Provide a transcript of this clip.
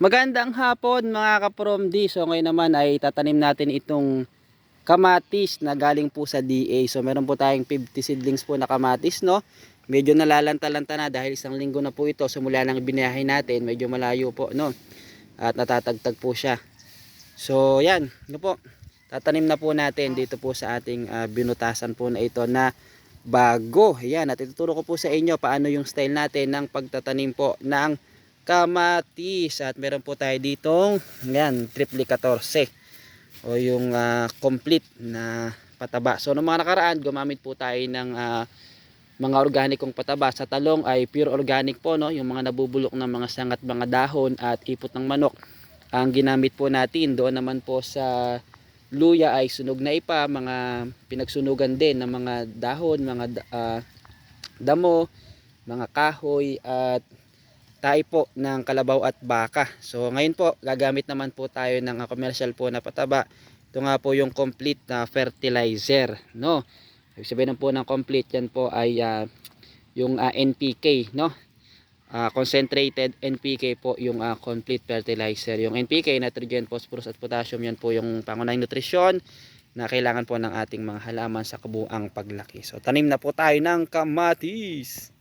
Magandang hapon mga ka-PROMD. So ngayon naman ay tatanim natin itong kamatis na galing po sa DA. So meron po tayong 50 seedlings po na kamatis, no. Medyo nalalanta-lanta na dahil isang linggo na po ito. So mula nang binayahin natin, medyo malayo po, no. At natatagtag po siya. So yan, no po. Tatanim na po natin dito po sa ating binutasan po na ito na bago. Yan, at ituturo ko po sa inyo paano yung style natin ng pagtatanim po ng kamatis. At meron po tayo ditong yan, triple 14 o yung complete na pataba. So noong mga nakaraan, gumamit po tayo ng mga organikong pataba. Sa talong ay pure organic po, no, yung mga nabubulok ng mga sangat, mga dahon at ipot ng manok ang ginamit po natin. Doon naman po sa luya ay sunog na ipa, mga pinagsunugan din ng mga dahon, mga damo, mga kahoy at tayo po ng kalabaw at baka. So ngayon po gagamit naman po tayo ng commercial po na pataba. Ito nga po yung complete na fertilizer, no. Ibig sabihin po ng complete, yan po ay yung NPK, no. Concentrated NPK po yung complete fertilizer. Yung NPK, nitrogen, phosphorus at potassium, yan po yung pangunahing nutrisyon na kailangan po ng ating mga halaman sa kabuuang paglaki. So tanim na po tayo ng kamatis.